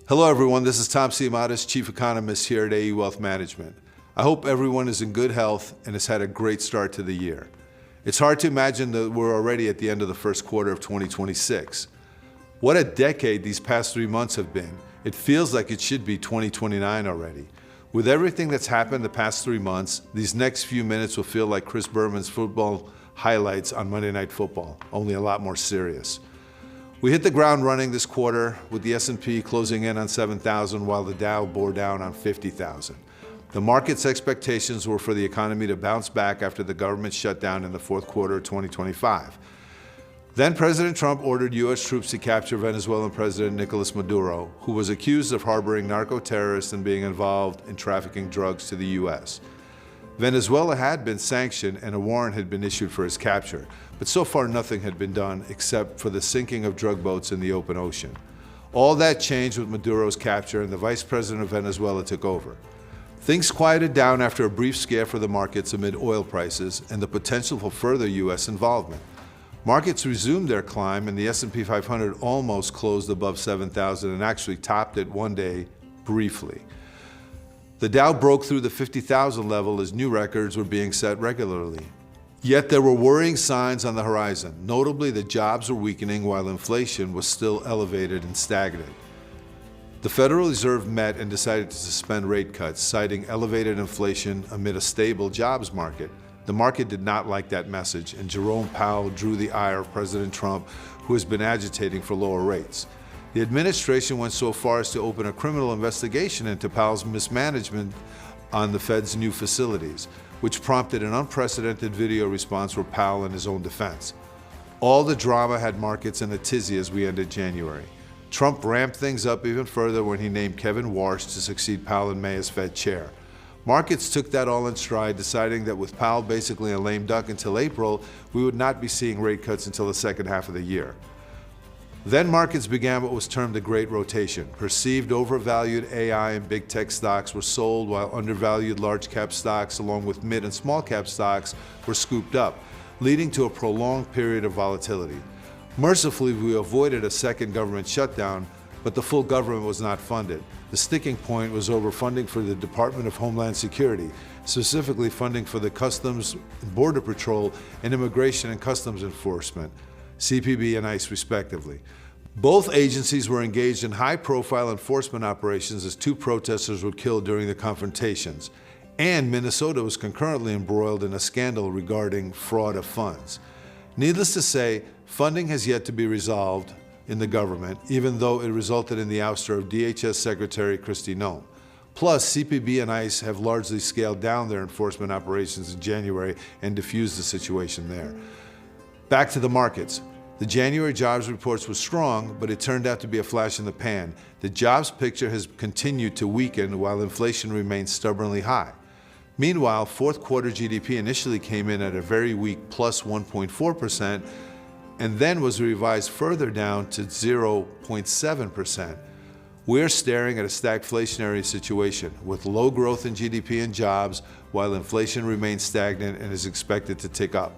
Hello everyone, this is Tom Siomades, Chief Economist here at AE Wealth Management. I hope everyone is in good health and has had a great start to the year. It's hard to imagine that we're already at the end of the first quarter of 2026. What a decade these past 3 months have been. It feels like it should be 2029 already. With everything that's happened the past 3 months, these next few minutes will feel like Chris Berman's football highlights on Monday Night Football, only a lot more serious. We hit the ground running this quarter with the S&P closing in on 7,000 while the Dow bore down on 50,000. The market's expectations were for the economy to bounce back after the government shutdown in the fourth quarter of 2025. Then President Trump ordered U.S. troops to capture Venezuelan President Nicolas Maduro, who was accused of harboring narco-terrorists and being involved in trafficking drugs to the U.S. Venezuela had been sanctioned and a warrant had been issued for his capture, but so far nothing had been done except for the sinking of drug boats in the open ocean. All that changed with Maduro's capture and the vice president of Venezuela took over. Things quieted down after a brief scare for the markets amid oil prices and the potential for further U.S. involvement. Markets resumed their climb and the S&P 500 almost closed above 7,000 and actually topped it one day briefly. The Dow broke through the 50,000 level as new records were being set regularly. Yet there were worrying signs on the horizon. Notably, the jobs were weakening while inflation was still elevated and stagnant. The Federal Reserve met and decided to suspend rate cuts, citing elevated inflation amid a stable jobs market. The market did not like that message, and Jerome Powell drew the ire of President Trump, who has been agitating for lower rates. The administration went so far as to open a criminal investigation into Powell's mismanagement on the Fed's new facilities, which prompted an unprecedented video response from Powell in his own defense. All the drama had markets in a tizzy as we ended January. Trump ramped things up even further when he named Kevin Warsh to succeed Powell in May as Fed chair. Markets took that all in stride, deciding that with Powell basically a lame duck until April, we would not be seeing rate cuts until the second half of the year. Then markets began what was termed the Great Rotation. Perceived overvalued AI and big tech stocks were sold while undervalued large cap stocks along with mid and small cap stocks were scooped up, leading to a prolonged period of volatility. Mercifully, we avoided a second government shutdown, but the full government was not funded. The sticking point was over funding for the Department of Homeland Security, specifically funding for the Customs and Border Patrol and Immigration and Customs Enforcement, CPB and ICE respectively. Both agencies were engaged in high-profile enforcement operations as 2 protesters were killed during the confrontations, and Minnesota was concurrently embroiled in a scandal regarding fraud of funds. Needless to say, funding has yet to be resolved in the government, even though it resulted in the ouster of DHS Secretary Kristi Noem. Plus, CPB and ICE have largely scaled down their enforcement operations in January and diffused the situation there. Back to the markets. The January jobs reports were strong, but it turned out to be a flash in the pan. The jobs picture has continued to weaken while inflation remains stubbornly high. Meanwhile, fourth quarter GDP initially came in at a very weak plus 1.4% and then was revised further down to 0.7%. We're staring at a stagflationary situation with low growth in GDP and jobs while inflation remains stagnant and is expected to tick up.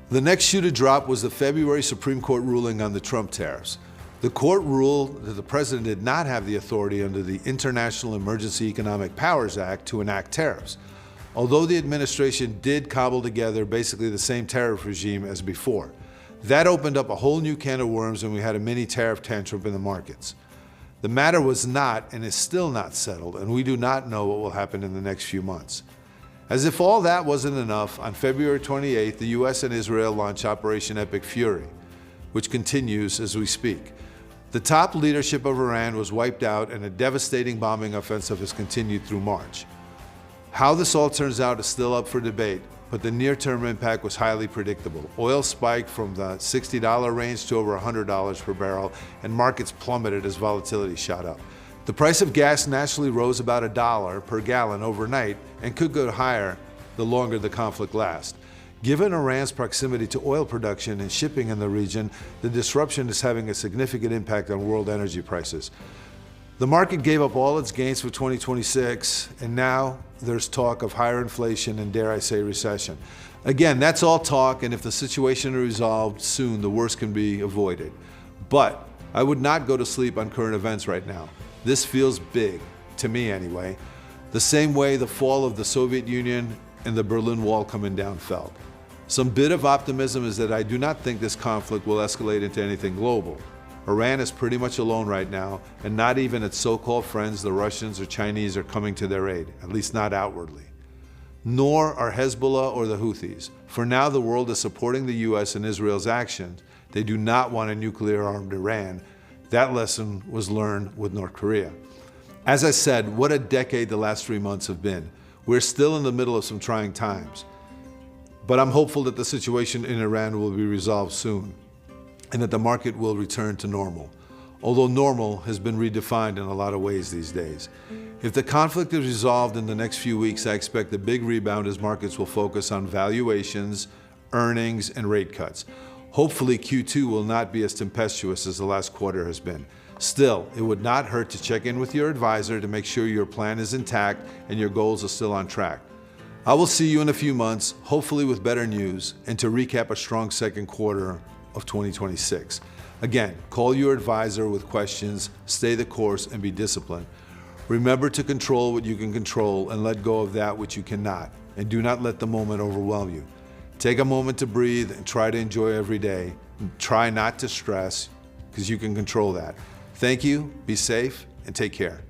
The next shoe to drop was the February Supreme Court ruling on the Trump tariffs. The court ruled that the president did not have the authority under the International Emergency Economic Powers Act to enact tariffs, although the administration did cobble together basically the same tariff regime as before. That opened up a whole new can of worms and we had a mini tariff tantrum in the markets. The matter was not and is still not settled, and we do not know what will happen in the next few months. As if all that wasn't enough, on February 28th, the U.S. and Israel launched Operation Epic Fury, which continues as we speak. The top leadership of Iran was wiped out and a devastating bombing offensive has continued through March. How this all turns out is still up for debate, but the near-term impact was highly predictable. Oil spiked from the $60 range to over $100 per barrel, and markets plummeted as volatility shot up. The price of gas naturally rose about $1 per gallon overnight and could go higher the longer the conflict lasts. Given Iran's proximity to oil production and shipping in the region, the disruption is having a significant impact on world energy prices. The market gave up all its gains for 2026, and now there's talk of higher inflation and, dare I say, recession. Again, that's all talk, and if the situation is resolved soon, the worst can be avoided. But I would not go to sleep on current events right now. This feels big, to me anyway, the same way the fall of the Soviet Union and the Berlin Wall coming down felt. Some bit of optimism is that I do not think this conflict will escalate into anything global. Iran is pretty much alone right now, and not even its so-called friends, the Russians or Chinese, are coming to their aid, at least not outwardly. Nor are Hezbollah or the Houthis. For now, the world is supporting the US and Israel's actions. They do not want a nuclear-armed Iran. That lesson was learned with North Korea. As I said, what a decade the last 3 months have been. We're still in the middle of some trying times. But I'm hopeful that the situation in Iran will be resolved soon, and that the market will return to normal, although normal has been redefined in a lot of ways these days. If the conflict is resolved in the next few weeks, I expect a big rebound as markets will focus on valuations, earnings, and rate cuts. Hopefully Q2 will not be as tempestuous as the last quarter has been. Still, it would not hurt to check in with your advisor to make sure your plan is intact and your goals are still on track. I will see you in a few months, hopefully with better news, and to recap a strong second quarter of 2026. Again, call your advisor with questions, stay the course, and be disciplined. Remember to control what you can control and let go of that which you cannot, and do not let the moment overwhelm you. Take a moment to breathe and try to enjoy every day. And try not to stress, because you can control that. Thank you, be safe, and take care.